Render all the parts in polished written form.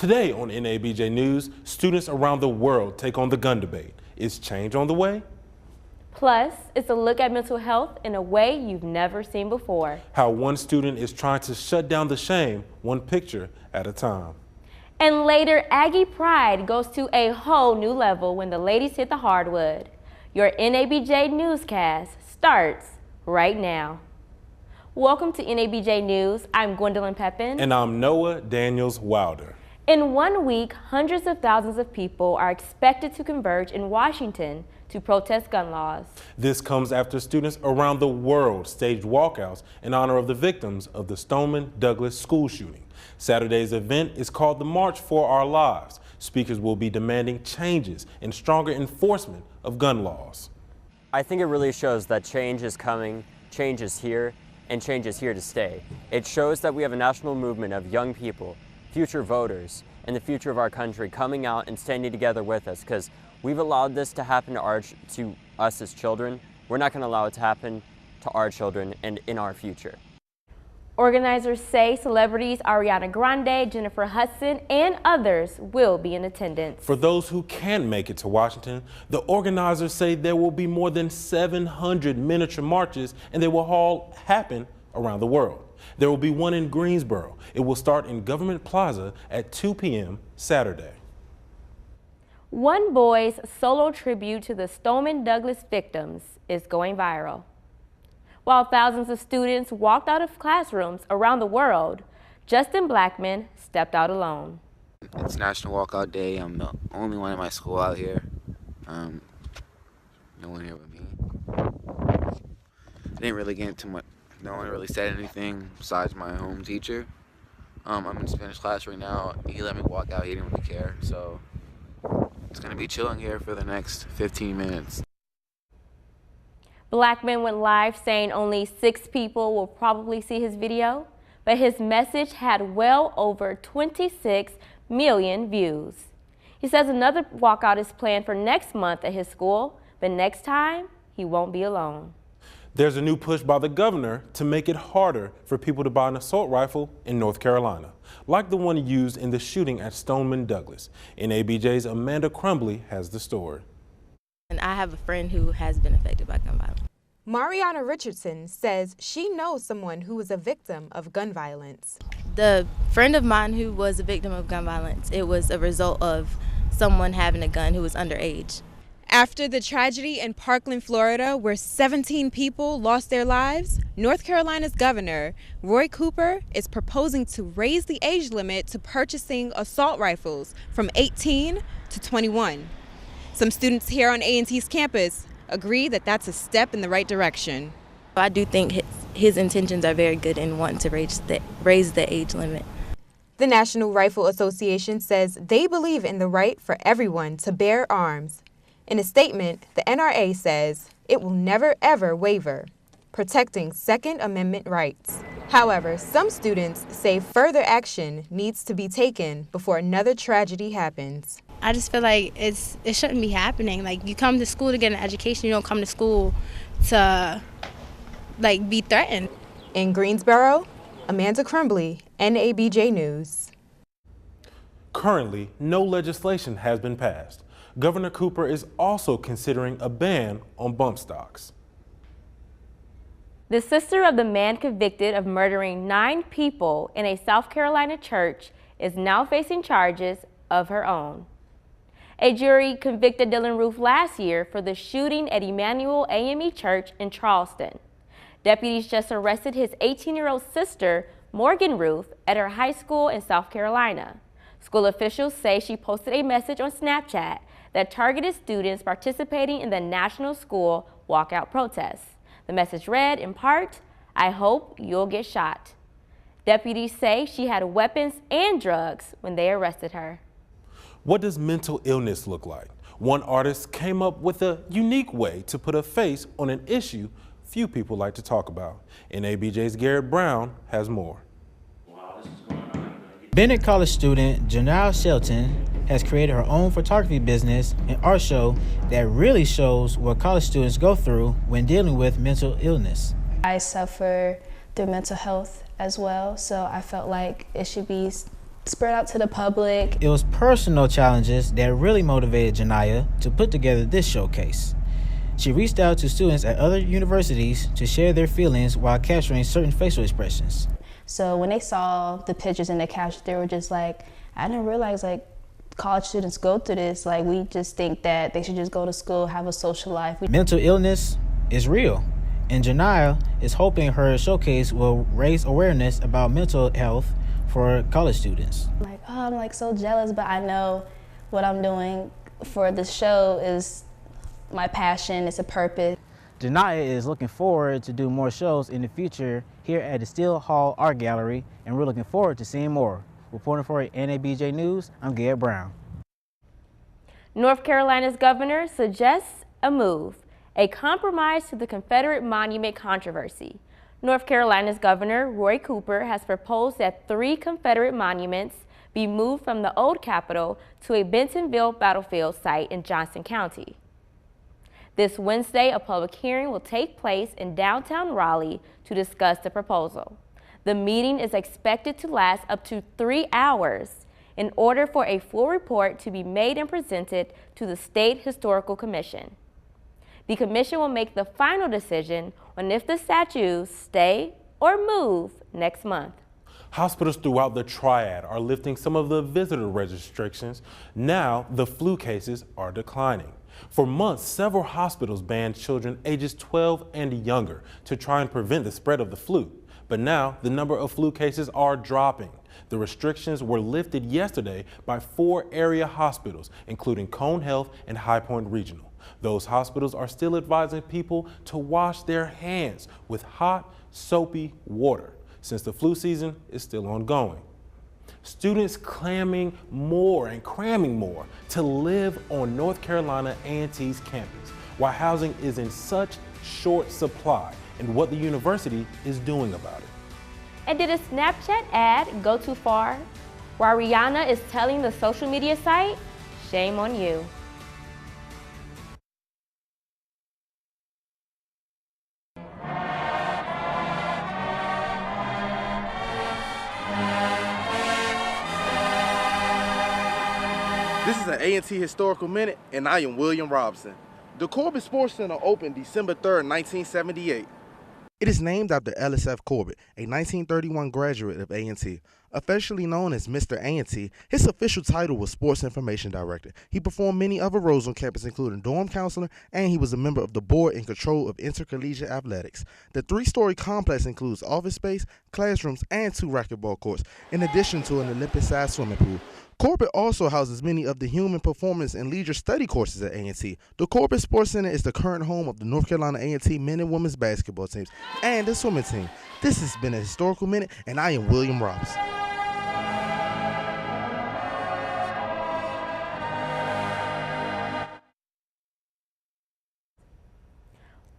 Today on NABJ News, students around the world take on the gun debate. Is change on the way? Plus, it's a look at mental health in a way you've never seen before. How one student is trying to shut down the shame, one picture at a time. And later, Aggie pride goes to a whole new level when the ladies hit the hardwood. Your NABJ Newscast starts right now. Welcome to NABJ News. I'm Gwendolyn Pepin. And I'm Noah Daniels Wilder. In 1 week, hundreds of thousands of people are expected to converge in Washington to protest gun laws. This comes after students around the world staged walkouts in honor of the victims of the Stoneman Douglas school shooting. Saturday's event is called the March for Our Lives. Speakers will be demanding changes and stronger enforcement of gun laws. I think it really shows that change is coming, change is here, and change is here to stay. It shows that we have a national movement of young people, future voters, and the future of our country coming out and standing together with us, because we've allowed this to happen to us as children. We're not going to allow it to happen to our children and in our future. Organizers say celebrities Ariana Grande, Jennifer Hudson, and others will be in attendance. For those who can't make it to Washington, the organizers say there will be more than 700 miniature marches, and they will all happen around the world. There will be one in Greensboro. It will start in Government Plaza at 2 p.m. Saturday. One boy's solo tribute to the Stoneman Douglas victims is going viral. While thousands of students walked out of classrooms around the world, Justin Blackman stepped out alone. It's National Walkout Day. I'm the only one in my school out here. No one here with me. I didn't really get into much. No one really said anything besides my home teacher. I'm in Spanish class right now. He let me walk out. He didn't really care. So it's going to be chilling here for the next 15 minutes. Blackman went live saying only 6 people will probably see his video, but his message had well over 26 million views. He says another walkout is planned for next month at his school, but next time he won't be alone. There's a new push by the governor to make it harder for people to buy an assault rifle in North Carolina, like the one used in the shooting at Stoneman Douglas. NABJ's Amanda Crumbly has the story. And I have a friend who has been affected by gun violence. Mariana Richardson says she knows someone who was a victim of gun violence. The friend of mine who was a victim of gun violence, it was a result of someone having a gun who was underage. After the tragedy in Parkland, Florida, where 17 people lost their lives, North Carolina's governor, Roy Cooper, is proposing to raise the age limit to purchasing assault rifles from 18 to 21. Some students here on A&T's campus agree that that's a step in the right direction. I do think his intentions are very good in wanting to raise the age limit. The National Rifle Association says they believe in the right for everyone to bear arms. In a statement, the NRA says it will never ever waver, protecting Second Amendment rights. However, some students say further action needs to be taken before another tragedy happens. I just feel like it shouldn't be happening. Like, you come to school to get an education, you don't come to school to be threatened. In Greensboro, Amanda Crumbly, NABJ News. Currently, no legislation has been passed. Governor Cooper is also considering a ban on bump stocks. The sister of the man convicted of murdering 9 people in a South Carolina church is now facing charges of her own. A jury convicted Dylan Roof last year for the shooting at Emmanuel AME Church in Charleston. Deputies just arrested his 18-year-old sister, Morgan Roof, at her high school in South Carolina. School officials say she posted a message on Snapchat that targeted students participating in the National School Walkout protests. The message read, in part, "I hope you'll get shot." Deputies say she had weapons and drugs when they arrested her. What does mental illness look like? One artist came up with a unique way to put a face on an issue few people like to talk about. NABJ's Garrett Brown has more. Bennett College student Janelle Shelton has created her own photography business and art show that really shows what college students go through when dealing with mental illness. I suffer through mental health as well, so I felt like it should be spread out to the public. It was personal challenges that really motivated Janiyah to put together this showcase. She reached out to students at other universities to share their feelings while capturing certain facial expressions. So when they saw the pictures in the caption, they were just like, I didn't realize like college students go through this. Like we just think that they should just go to school, have a social life. Mental illness is real, and Janiyah is hoping her showcase will raise awareness about mental health for college students. Like, oh, I'm like so jealous, but I know what I'm doing for this show is my passion, it's a purpose. Janiyah is looking forward to do more shows in the future here at the Steele Hall Art Gallery, and we're looking forward to seeing more. Reporting for NABJ News, I'm Garrett Brown. North Carolina's governor suggests a move, a compromise to the Confederate monument controversy. North Carolina's Governor Roy Cooper has proposed that 3 Confederate monuments be moved from the old Capitol to a Bentonville battlefield site in Johnson County. This Wednesday, a public hearing will take place in downtown Raleigh to discuss the proposal. The meeting is expected to last up to 3 hours in order for a full report to be made and presented to the State Historical Commission. The commission will make the final decision on if the statues stay or move next month. Hospitals throughout the Triad are lifting some of the visitor restrictions. Now the flu cases are declining. For months, several hospitals banned children ages 12 and younger to try and prevent the spread of the flu. But now the number of flu cases are dropping. The restrictions were lifted yesterday by 4 area hospitals, including Cone Health and High Point Regional. Those hospitals are still advising people to wash their hands with hot, soapy water, since the flu season is still ongoing. Students cramming more to live on North Carolina A&T's campus, while housing is in such short supply, and what the university is doing about it. And did a Snapchat ad go too far? While Rihanna is telling the social media site, shame on you. This is an A&T Historical Minute, and I am William Robson. The Corbett Sports Center opened December 3rd, 1978. It is named after Ellis F. Corbett, a 1931 graduate of A&T. Officially known as Mr. A&T, his official title was Sports Information Director. He performed many other roles on campus, including dorm counselor, and he was a member of the board in control of intercollegiate athletics. The 3-story complex includes office space, classrooms, and 2 racquetball courts, in addition to an Olympic-sized swimming pool. Corbett also houses many of the human performance and leisure study courses at A&T. The Corbett Sports Center is the current home of the North Carolina A&T men and women's basketball teams and the swimming team. This has been a Historical Minute, and I am William Robson.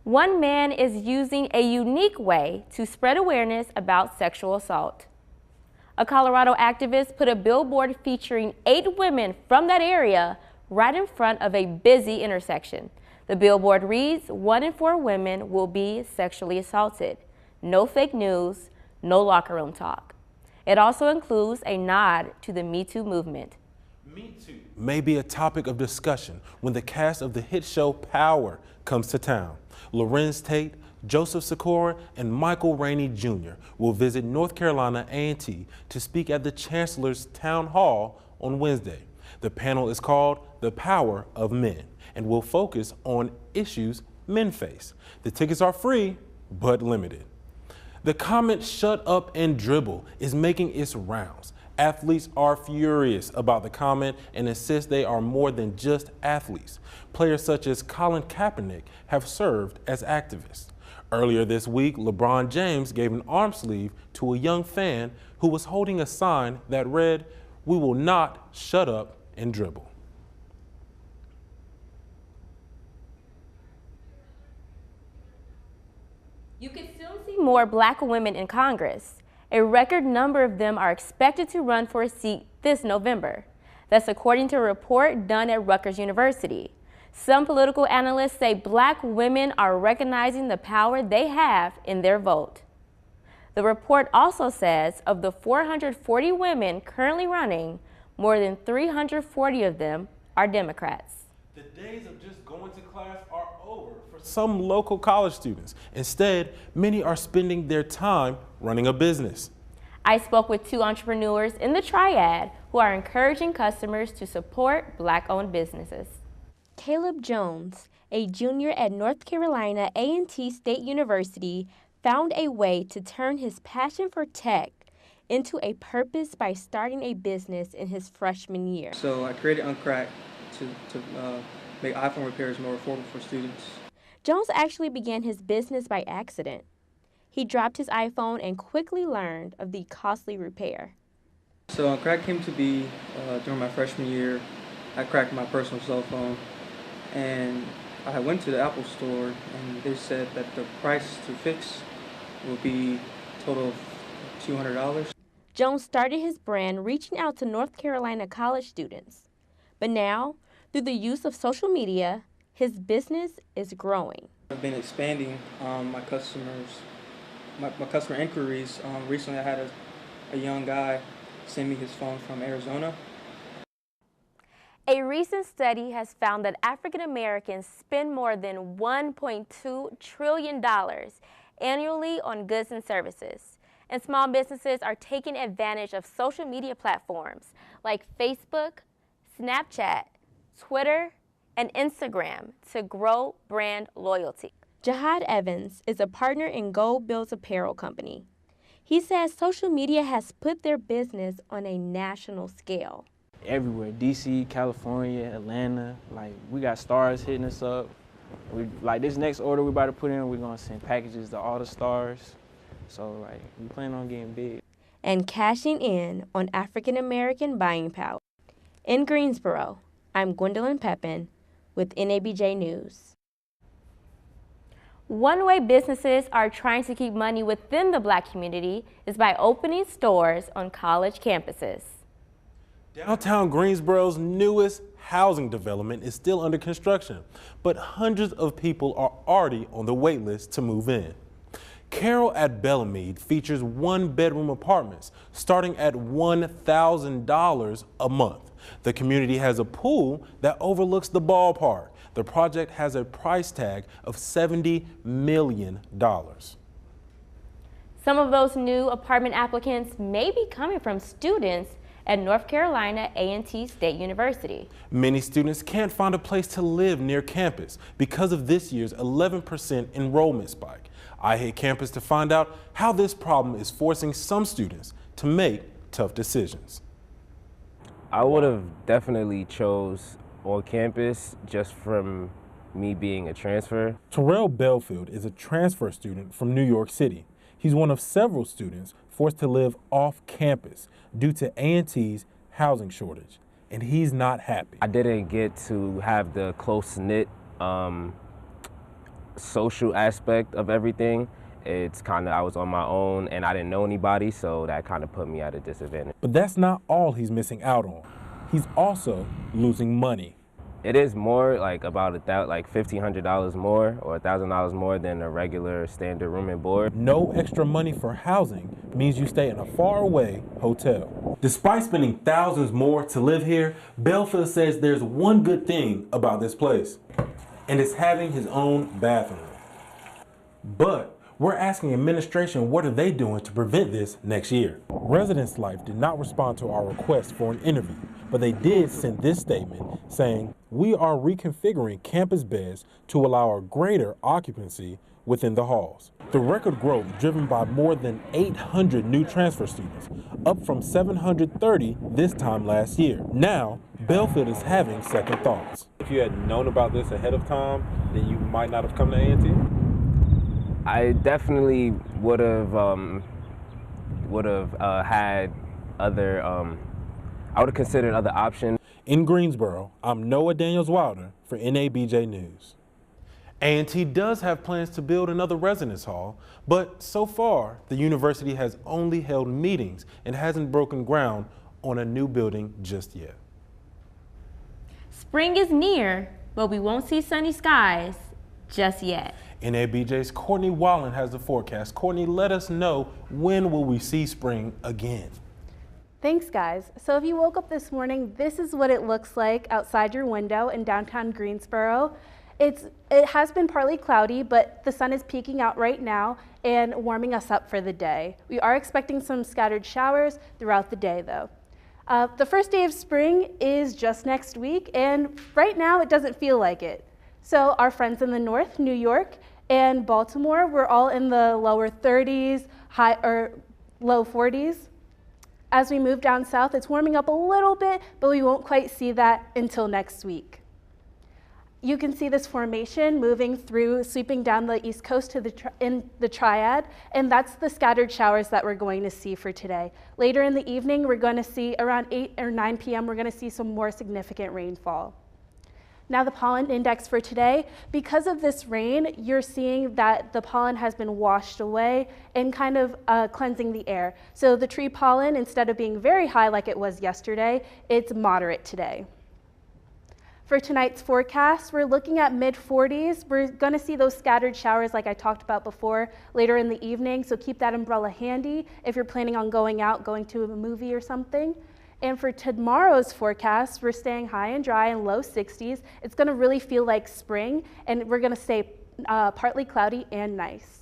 One man is using a unique way to spread awareness about sexual assault. A Colorado activist put a billboard featuring 8 women from that area right in front of a busy intersection. The billboard reads, 1 in 4 women will be sexually assaulted. No fake news, no locker room talk. It also includes a nod to the Me Too movement. Me Too may be a topic of discussion when the cast of the hit show Power comes to town. Lorenz Tate, Joseph Sikora, and Michael Rainey Jr. will visit North Carolina A&T to speak at the Chancellor's Town Hall on Wednesday. The panel is called The Power of Men and will focus on issues men face. The tickets are free, but limited. The comment "shut up and dribble" is making its rounds. Athletes are furious about the comment and insist they are more than just athletes. Players such as Colin Kaepernick have served as activists. Earlier this week, LeBron James gave an arm sleeve to a young fan who was holding a sign that read, "We will not shut up and dribble." You could soon see more Black women in Congress. A record number of them are expected to run for a seat this November. That's according to a report done at Rutgers University. Some political analysts say Black women are recognizing the power they have in their vote. The report also says of the 440 women currently running, more than 340 of them are Democrats. The days of just going to class are over for some local college students. Instead, many are spending their time running a business. I spoke with two entrepreneurs in the Triad who are encouraging customers to support Black-owned businesses. Caleb Jones, a junior at North Carolina A&T State University, found a way to turn his passion for tech into a purpose by starting a business in his freshman year. So I created Uncrack to make iPhone repairs more affordable for students. Jones actually began his business by accident. He dropped his iPhone and quickly learned of the costly repair. So Uncrack came to be during my freshman year. I cracked my personal cell phone, and I went to the Apple store, and they said that the price to fix will be a total of $200. Jones started his brand reaching out to North Carolina college students. But now, through the use of social media, his business is growing. I've been expanding my customers, my customer inquiries. Recently I had a young guy send me his phone from Arizona. A recent study has found that African Americans spend more than $1.2 trillion annually on goods and services. And small businesses are taking advantage of social media platforms like Facebook, Snapchat, Twitter, and Instagram to grow brand loyalty. Jihad Evans is a partner in Gold Bills Apparel Company. He says social media has put their business on a national scale. Everywhere, DC, California, Atlanta, like we got stars hitting us up. Like this next order we about to put in, we're gonna send packages to all the stars. So like we plan on getting big. And cashing in on African American buying power. In Greensboro, I'm Gwendolyn Pepin with NABJ News. One way businesses are trying to keep money within the Black community is by opening stores on college campuses. Downtown Greensboro's newest housing development is still under construction, but hundreds of people are already on the wait list to move in. Carol at Bellamede features one-bedroom apartments starting at $1,000 a month. The community has a pool that overlooks the ballpark. The project has a price tag of $70 million. Some of those new apartment applicants may be coming from students at North Carolina A&T State University. Many students can't find a place to live near campus because of this year's 11% enrollment spike. I hit campus to find out how this problem is forcing some students to make tough decisions. I would have definitely chose on campus just from me being a transfer. Terrell Belfield is a transfer student from New York City. He's one of several students forced to live off campus due to A&T's housing shortage, and he's not happy. I didn't get to have the close-knit social aspect of everything. It's kind of, I was on my own and I didn't know anybody, so that kind of put me at a disadvantage. But that's not all he's missing out on. He's also losing money. It is more like about $1,500 more or $1,000 more than a regular standard room and board. No extra money for housing means you stay in a faraway hotel. Despite spending thousands more to live here, Belfield says there's one good thing about this place, and it's having his own bathroom. But we're asking administration what are they doing to prevent this next year. Residence Life did not respond to our request for an interview, but they did send this statement saying, "We are reconfiguring campus beds to allow a greater occupancy within the halls." The record growth driven by more than 800 new transfer students, up from 730 this time last year. Now, Belfield is having second thoughts. If you had known about this ahead of time, then you might not have come to A&T? I definitely would have had other, I would have considered other options. In Greensboro, I'm Noah Daniels-Wilder for NABJ News. A&T does have plans to build another residence hall, but so far, the university has only held meetings and hasn't broken ground on a new building just yet. Spring is near, but we won't see sunny skies just yet. NABJ's Courtney Wallen has the forecast. Courtney, let us know, when will we see spring again? Thanks, guys. So if you woke up this morning, this is what it looks like outside your window in downtown Greensboro. It has been partly cloudy, but the sun is peeking out right now and warming us up for the day. We are expecting some scattered showers throughout the day, though. The first day of spring is just next week, and right now it doesn't feel like it. So our friends in the north, New York and Baltimore, we're all in the lower 30s, high or low 40s. As we move down south, it's warming up a little bit, but we won't quite see that until next week. You can see this formation moving through, sweeping down the east coast to in the triad, and that's the scattered showers that we're going to see for today. Later in the evening, we're going to see around 8 or 9 p.m., we're going to see some more significant rainfall. Now the pollen index for today, because of this rain, you're seeing that the pollen has been washed away and kind of cleansing the air. So the tree pollen, instead of being very high like it was yesterday, it's moderate today. For tonight's forecast, we're looking at mid-40s. We're going to see those scattered showers like I talked about before later in the evening, so keep that umbrella handy if you're planning on going out, going to a movie or something. And for tomorrow's forecast, we're staying high and dry in low 60s. It's going to really feel like spring, and we're going to stay partly cloudy and nice.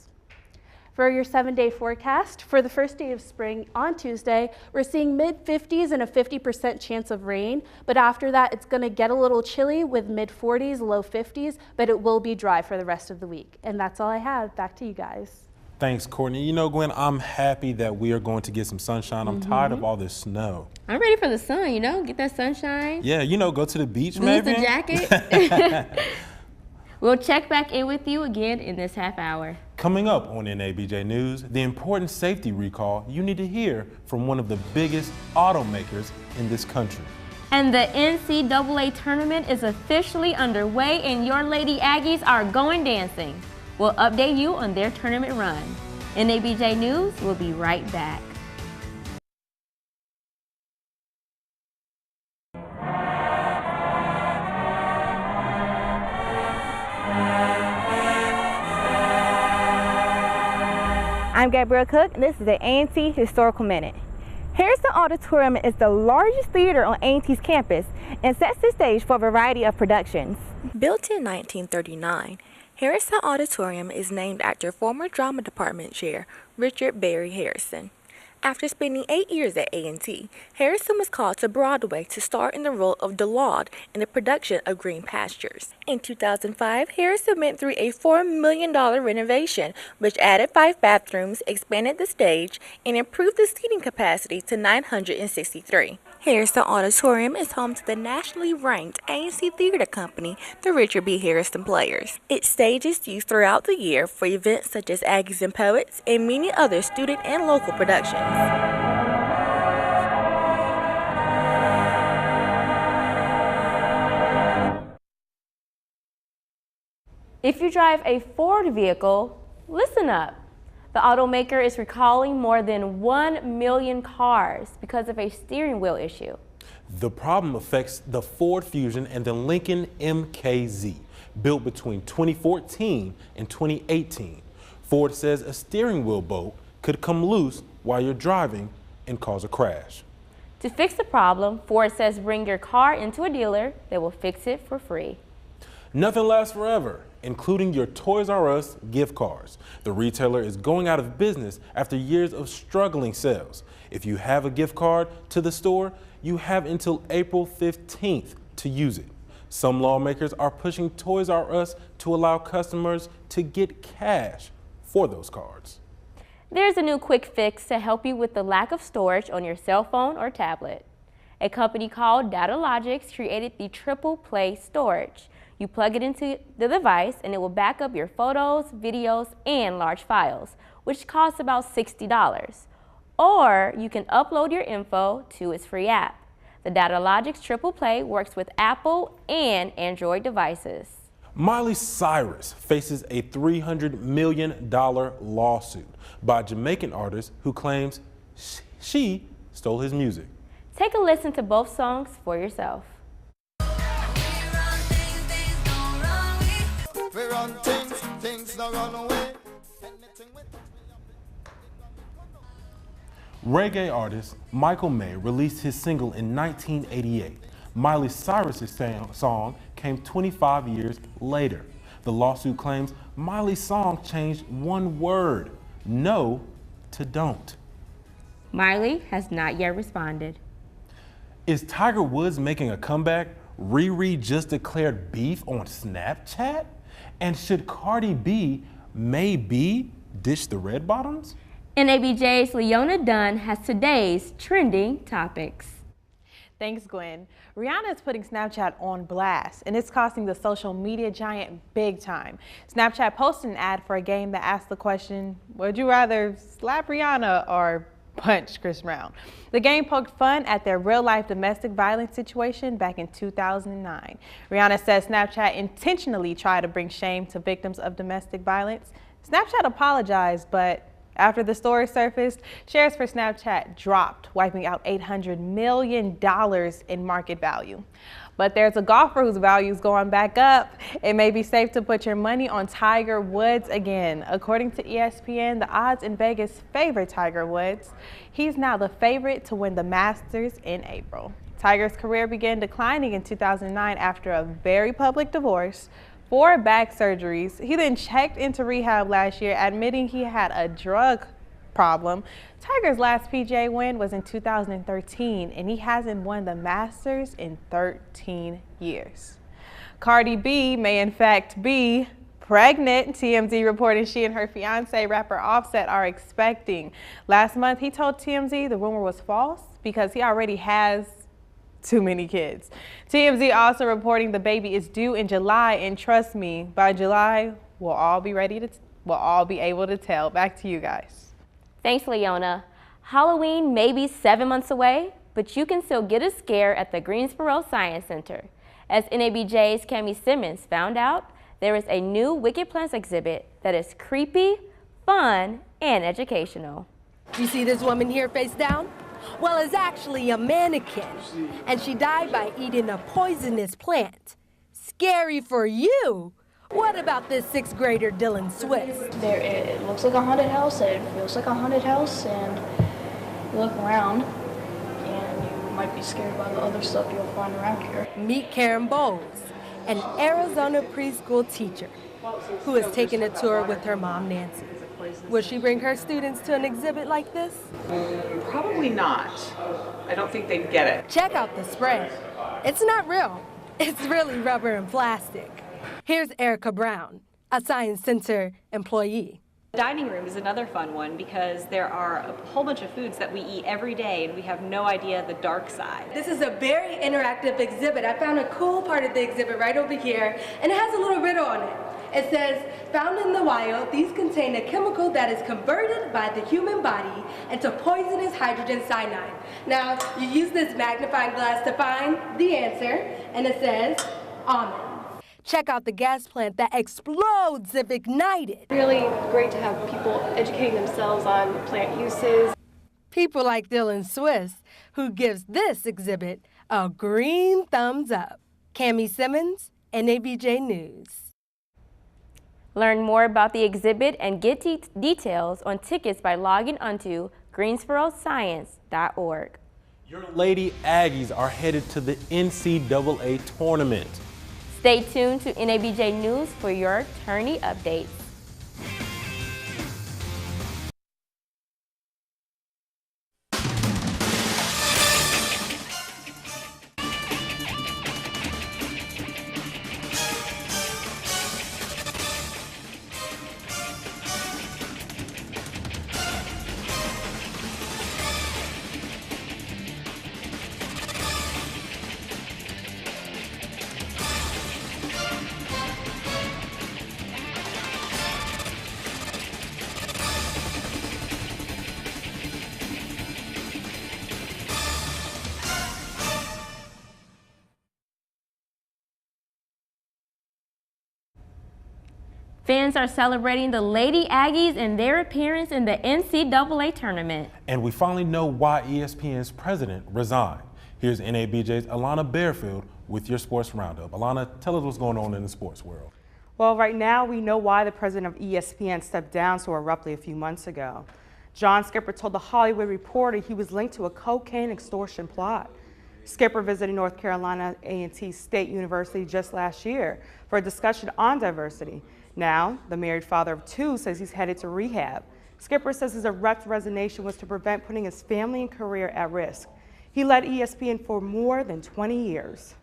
For your 7-day forecast, for the first day of spring on Tuesday, we're seeing mid-50s and a 50% chance of rain, but after that, it's going to get a little chilly with mid-40s, low 50s, but it will be dry for the rest of the week. And that's all I have. Back to you guys. Thanks, Courtney. You know, Gwen, I'm happy that we are going to get some sunshine. I'm tired of all this snow. I'm ready for the sun, you know, get that sunshine. Yeah, you know, go to the beach, Lose maybe. the jacket. We'll check back in with you again in this half hour. Coming up on NABJ News, the important safety recall you need to hear from one of the biggest automakers in this country. And the NCAA tournament is officially underway and your Lady Aggies are going dancing. We'll update you on their tournament run. NABJ News will be right back. I'm Gabrielle Cook, and this is the A&T Historical Minute. Harrison Auditorium is the largest theater on A&T's campus and sets the stage for a variety of productions. Built in 1939, Harrison Auditorium is named after former drama department chair Richard Barry Harrison. After spending 8 years at A&T, Harrison was called to Broadway to star in the role of DeLaude in the production of Green Pastures. In 2005, Harrison went through a $4 million renovation, which added 5 bathrooms, expanded the stage, and improved the seating capacity to 963. Harrison Auditorium is home to the nationally ranked A&T theater company, the Richard B. Harrison Players. Its stage is used throughout the year for events such as Aggies and Poets and many other student and local productions. If you drive a Ford vehicle, listen up. The automaker is recalling more than 1 million cars because of a steering wheel issue. The problem affects the Ford Fusion and the Lincoln MKZ, built between 2014 and 2018. Ford says a steering wheel bolt could come loose while you're driving and cause a crash. To fix the problem, Ford says bring your car into a dealer that will fix it for free. Nothing lasts forever, including your Toys R Us gift cards. The retailer is going out of business after years of struggling sales. If you have a gift card to the store, you have until April 15th to use it. Some lawmakers are pushing Toys R Us to allow customers to get cash for those cards. There's a new quick fix to help you with the lack of storage on your cell phone or tablet. A company called Datalogics created the Triple Play storage. You plug it into the device and it will back up your photos, videos, and large files, which costs about $60. Or you can upload your info to its free app. The Datalogics Triple Play works with Apple and Android devices. Miley Cyrus faces a $300 million lawsuit by a Jamaican artist who claims she stole his music. Take a listen to both songs for yourself. We run things Reggae artist Michael May released his single in 1988. Miley Cyrus's song came 25 years later. The lawsuit claims Miley's song changed one word, no to don't. Miley has not yet responded. Is Tiger Woods making a comeback? Riri just declared beef on Snapchat? And should Cardi B maybe dish the red bottoms? NABJ's Leona Dunn has today's trending topics. Thanks, Gwen. Rihanna is putting Snapchat on blast, and it's costing the social media giant big time. Snapchat posted an ad for a game that asked the question, would you rather slap Rihanna or punch Chris Brown? The game poked fun at their real-life domestic violence situation back in 2009. Rihanna says Snapchat intentionally tried to bring shame to victims of domestic violence. Snapchat apologized, but after the story surfaced, shares for Snapchat dropped, wiping out $800 million in market value. But there's a golfer whose value is going back up. It may be safe to put your money on Tiger Woods again. According to ESPN, the odds in Vegas favor Tiger Woods. He's now the favorite to win the Masters in April. Tiger's career began declining in 2009 after a very public divorce, 4 back surgeries. He then checked into rehab last year, admitting he had a drug problem. Tiger's last PGA win was in 2013, and he hasn't won the Masters in 13 years. Cardi B may in fact be pregnant. TMZ reporting she and her fiance, rapper Offset, are expecting. Last month, he told TMZ the rumor was false because he already has too many kids. TMZ also reporting the baby is due in July, and trust me, by July, we'll all be able to tell. Back to you guys. Thanks, Leona. Halloween may be 7 months away, but you can still get a scare at the Greensboro Science Center. As NABJ's Cami Simmons found out, there is a new Wicked Plants exhibit that is creepy, fun, and educational. You see this woman here face down? Well, it's actually a mannequin, and she died by eating a poisonous plant. Scary for you. What about this 6th grader Dylan Swiss? It looks like a haunted house, it feels like a haunted house, and you look around and you might be scared by the other stuff you'll find around here. Meet Karen Bowles, an Arizona preschool teacher who has taken a tour with her mom, Nancy. Will she bring her students to an exhibit like this? Probably not. I don't think they'd get it. Check out the spray. It's not real. It's really rubber and plastic. Here's Erica Brown, a Science Center employee. The dining room is another fun one because there are a whole bunch of foods that we eat every day and we have no idea the dark side. This is a very interactive exhibit. I found a cool part of the exhibit right over here, and it has a little riddle on it. It says, found in the wild, these contain a chemical that is converted by the human body into poisonous hydrogen cyanide. Now, you use this magnifying glass to find the answer, and it says almond. Check out the gas plant that explodes if ignited. Really great to have people educating themselves on plant uses. People like Dylan Swiss, who gives this exhibit a green thumbs up. Cami Simmons, NABJ News. Learn more about the exhibit and get details on tickets by logging onto greensboroscience.org. Your Lady Aggies are headed to the NCAA tournament. Stay tuned to NABJ News for your tourney updates. Fans are celebrating the Lady Aggies and their appearance in the NCAA tournament. And we finally know why ESPN's president resigned. Here's NABJ's Alana Bearfield with your sports roundup. Alana, tell us what's going on in the sports world. Well, right now we know why the president of ESPN stepped down so abruptly a few months ago. John Skipper told The Hollywood Reporter he was linked to a cocaine extortion plot. Skipper visited North Carolina A&T State University just last year for a discussion on diversity. Now, the married father of two says he's headed to rehab. Skipper says his abrupt resignation was to prevent putting his family and career at risk. He led ESPN for more than 20 years.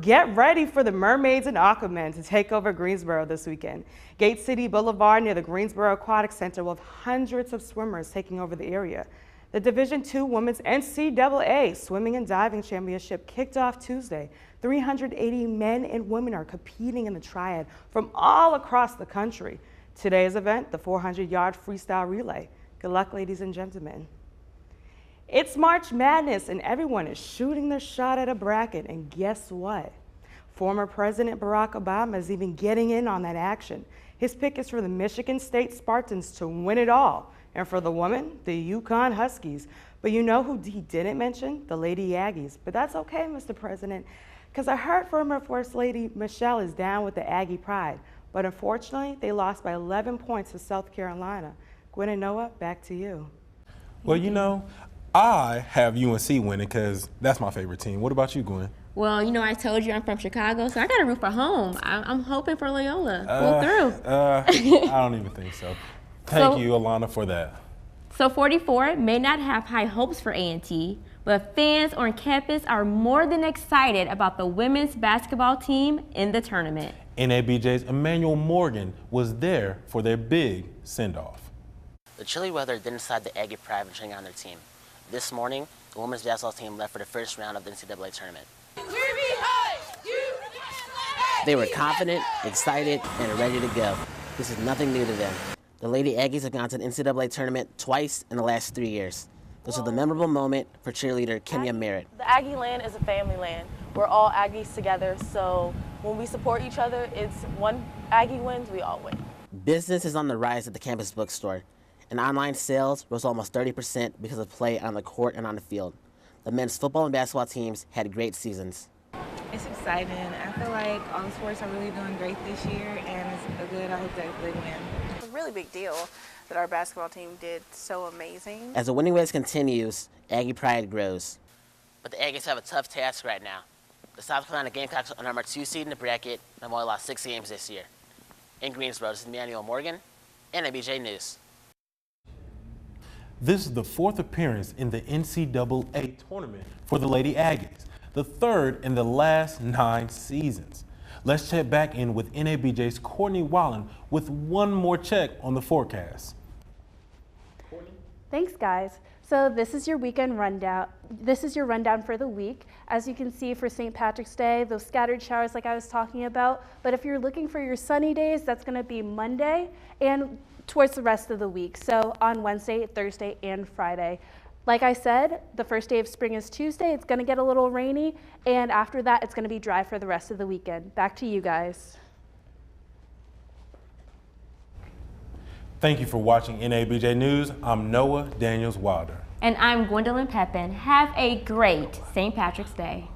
Get ready for the Mermaids and Aquamen to take over Greensboro this weekend. Gate City Boulevard near the Greensboro Aquatic Center will have hundreds of swimmers taking over the area. The Division II Women's NCAA Swimming and Diving Championship kicked off Tuesday. 380 men and women are competing in the triad from all across the country. Today's event, the 400-yard freestyle relay. Good luck, ladies and gentlemen. It's March Madness and everyone is shooting their shot at a bracket, and guess what? Former President Barack Obama is even getting in on that action. His pick is for the Michigan State Spartans to win it all, and for the women, the Yukon Huskies. But you know who he didn't mention? The Lady Aggies. But that's okay, Mr. President, because I heard former First Lady Michelle is down with the Aggie pride. But unfortunately, they lost by 11 points to South Carolina. Gwen and Noah, back to you. Well, you know, I have UNC winning because that's my favorite team. What about you, Gwen? Well, you know, I told you I'm from Chicago, so I got to root for home. I'm hoping for Loyola. Pull through. I don't even think so. Thank you, Alana, for that. So 44 may not have high hopes for A&T, but fans on campus are more than excited about the women's basketball team in the tournament. NABJ's Emmanuel Morgan was there for their big send-off. The chilly weather didn't stop the Aggie pride from cheering on their team. This morning, the women's basketball team left for the first round of the NCAA tournament. They were confident, excited, and ready to go. This is nothing new to them. The Lady Aggies have gone to the NCAA tournament twice in the last 3 years. This was the memorable moment for cheerleader Kenya Merritt. The Aggie land is a family land. We're all Aggies together, so when we support each other, it's one Aggie wins, we all win. Business is on the rise at the campus bookstore, and online sales rose almost 30% because of play on the court and on the field. The men's football and basketball teams had great seasons. It's exciting. I feel like all the sports are really doing great this year, and it's good. I hope that they win. It's a really big deal that our basketball team did so amazing. As the winning waves continues, Aggie pride grows. But the Aggies have a tough task right now. The South Carolina Gamecocks are number 2 seed in the bracket and have only lost 6 games this year. In Greensboro, this is Emmanuel Morgan, NABJ News. This is the 4th appearance in the NCAA tournament for the Lady Aggies, the 3rd in the last 9 seasons. Let's check back in with NABJ's Courtney Wallen with one more check on the forecast. Thanks, guys. So this is your weekend rundown. This is your rundown for the week. As you can see, for St. Patrick's Day, those scattered showers like I was talking about. But if you're looking for your sunny days, that's going to be Monday and towards the rest of the week. So on Wednesday, Thursday, and Friday. Like I said, the first day of spring is Tuesday. It's going to get a little rainy, and after that, it's going to be dry for the rest of the weekend. Back to you guys. Thank you for watching NABJ News. I'm Noah Daniels Wilder. And I'm Gwendolyn Pepin. Have a great St. Patrick's Day.